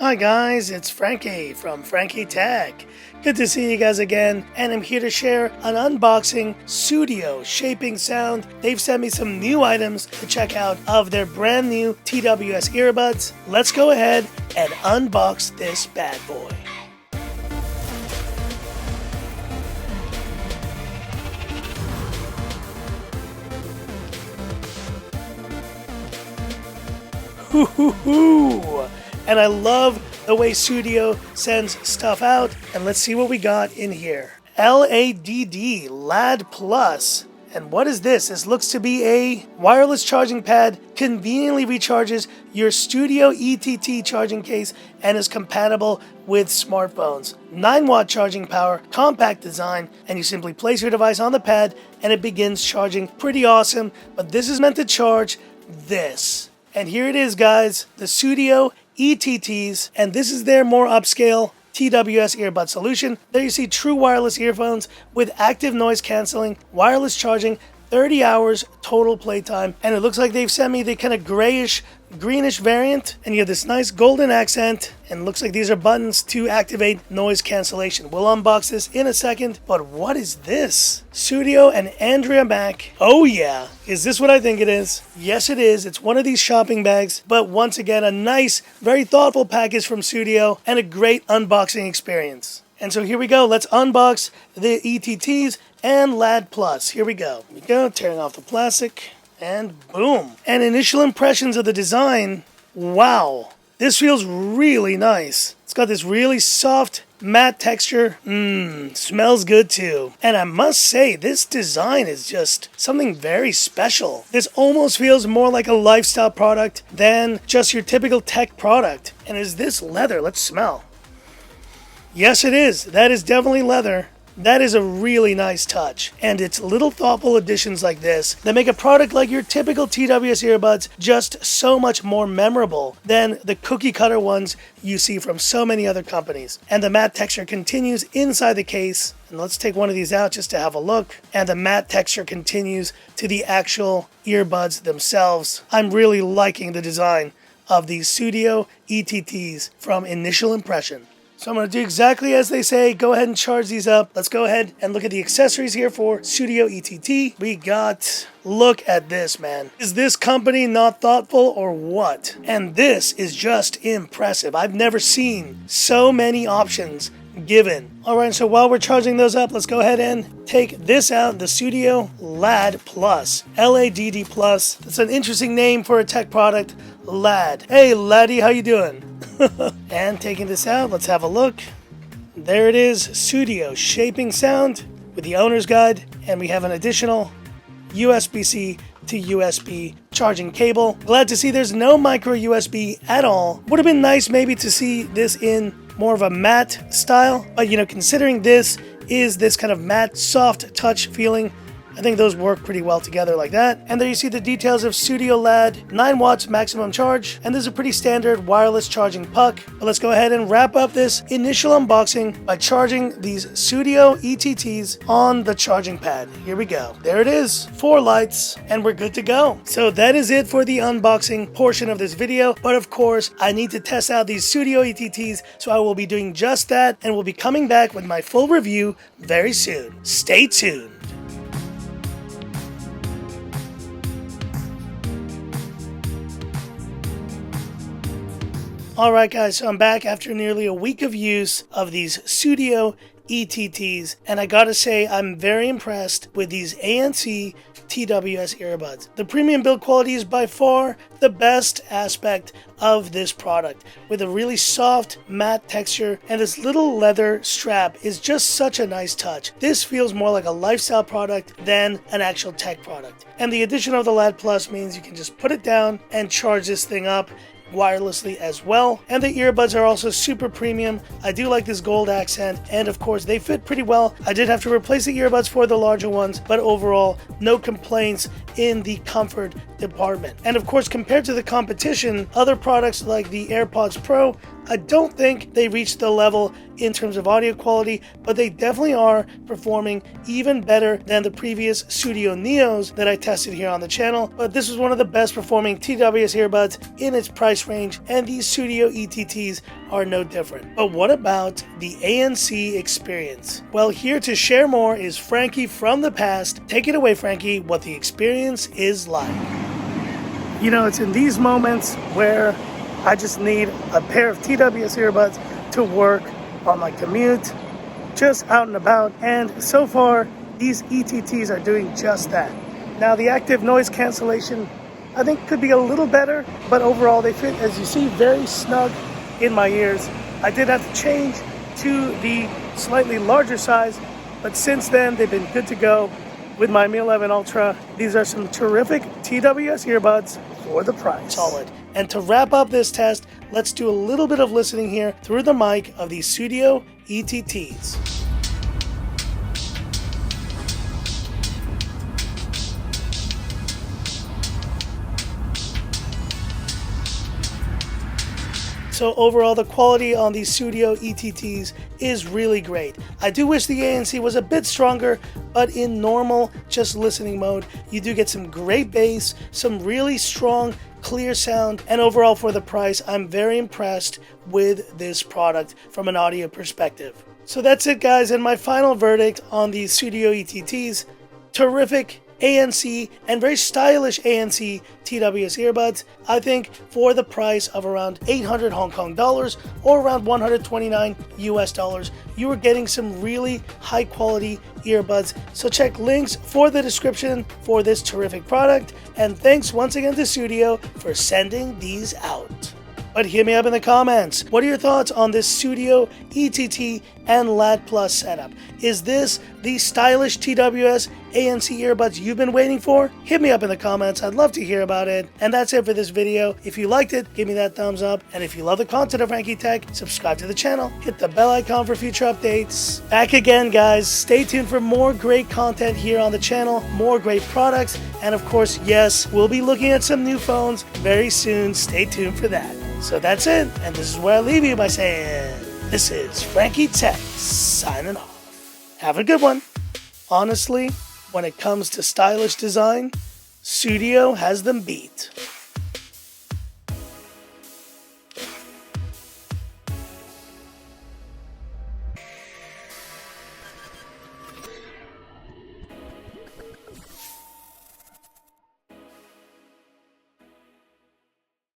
Hi guys, it's Frankie from Frankie Tech. Good to see you guys again, and I'm here to share an unboxing Sudio shaping sound. They've sent me some new items to check out of their brand new TWS earbuds. Let's go ahead and unbox this bad boy. And I love the way Sudio sends stuff out, and let's see what we got in here. LADD Plus. And what is this? This looks to be a wireless charging pad, conveniently recharges your Sudio ETT charging case and is compatible with smartphones. 9-watt charging power, compact design, and you simply place your device on the pad and it begins charging. Pretty awesome, but this is meant to charge this. And here it is, guys, the Sudio ETTs, and this is their more upscale TWS earbud solution. There you see true wireless earphones with active noise cancelling, wireless charging, 30 hours total playtime, and it looks like they've sent me the kind of grayish, greenish variant, and you have this nice golden accent, and looks like these are buttons to activate noise cancellation. We'll unbox this in a second, but what is this? Sudio and Andrea Mack. Oh yeah, is this what I think it is? Yes it is. It's one of these shopping bags, but once again a nice, very thoughtful package from Sudio and a great unboxing experience. And so here we go, let's unbox the ETTs and LAD Plus. Here we go. Tearing off the plastic, and boom. And initial impressions of the design, wow. This feels really nice. It's got this really soft, matte texture. Smells good too. And I must say, this design is just something very special. This almost feels more like a lifestyle product than just your typical tech product. And is this leather? Let's smell. Yes, it is. That is definitely leather. That is a really nice touch. And it's little thoughtful additions like this that make a product like your typical TWS earbuds just so much more memorable than the cookie cutter ones you see from so many other companies. And the matte texture continues inside the case. And let's take one of these out just to have a look. And the matte texture continues to the actual earbuds themselves. I'm really liking the design of these Sudio ETTs from initial impression. So I'm going to do exactly as they say. Go ahead and charge these up. Let's go ahead and look at the accessories here for Sudio ETT. We got, look at this, man. Is this company not thoughtful or what? And this is just impressive. I've never seen so many options given. Alright, so while we're charging those up, let's go ahead and take this out, the Sudio LAD Plus. LADD Plus. That's an interesting name for a tech product. LAD. Hey laddie, how you doing? And taking this out, let's have a look. There it is, Sudio shaping sound with the owner's guide, and we have an additional USB-C to USB charging cable. Glad to see there's no micro USB at all. Would have been nice maybe to see this in more of a matte style, but considering this is this kind of matte, soft touch feeling, I think those work pretty well together like that. And there you see the details of Sudio LAD, 9 watts maximum charge, and this is a pretty standard wireless charging puck. But let's go ahead and wrap up this initial unboxing by charging these Sudio ETTs on the charging pad. Here we go. There it is, 4 lights, and we're good to go. So that is it for the unboxing portion of this video, but of course, I need to test out these Sudio ETTs, so I will be doing just that, and will be coming back with my full review very soon. Stay tuned. Alright guys, so I'm back after nearly a week of use of these Sudio ETTs, and I gotta say I'm very impressed with these ANC TWS earbuds. The premium build quality is by far the best aspect of this product, with a really soft matte texture, and this little leather strap is just such a nice touch. This feels more like a lifestyle product than an actual tech product. And the addition of the LAD Plus means you can just put it down and charge this thing up wirelessly as well. And the earbuds are also super premium. I do like this gold accent, and of course they fit pretty well. I did have to replace the earbuds for the larger ones, but overall no complaints in the comfort department. And of course, compared to the competition, other products like the Airpods Pro, I don't think they reached the level in terms of audio quality, but they definitely are performing even better than the previous Sudio Neos that I tested here on the channel. But this was one of the best performing TWS earbuds in its price range, and these Sudio ETTs are no different. But what about the ANC experience? Well, here to share more is Frankie from the past. Take it away, Frankie, what the experience is like. You know, it's in these moments where I just need a pair of TWS earbuds to work on my commute, just out and about, and so far these ETTs are doing just that. Now the active noise cancellation I think could be a little better, but overall they fit, as you see, very snug in my ears. I did have to change to the slightly larger size, but since then they've been good to go with my Mi 11 Ultra. These are some terrific TWS earbuds for the price. Solid. And to wrap up this test, let's do a little bit of listening here through the mic of the Sudio ETTs. So overall, the quality on these Sudio ETTs is really great. I do wish the ANC was a bit stronger, but in normal, just listening mode, you do get some great bass, some really strong, clear sound, and overall for the price, I'm very impressed with this product from an audio perspective. So that's it, guys, and my final verdict on these Sudio ETTs. Terrific ANC and very stylish ANC TWS earbuds. I think for the price of around 800 Hong Kong dollars or around 129 US dollars, you are getting some really high quality earbuds. So check links for the description for this terrific product, and thanks once again to Sudio for sending these out. But hit me up in the comments. What are your thoughts on this Sudio ETT and LAD Plus setup? Is this the stylish TWS ANC earbuds you've been waiting for? Hit me up in the comments. I'd love to hear about it. And that's it for this video. If you liked it, give me that thumbs up. And if you love the content of Frankie Tech, subscribe to the channel. Hit the bell icon for future updates. Back again, guys. Stay tuned for more great content here on the channel, more great products, and of course, yes, we'll be looking at some new phones very soon. Stay tuned for that. So that's it, and this is where I leave you by saying, this is Frankie Tech signing off. Have a good one. Honestly, when it comes to stylish design, Sudio has them beat.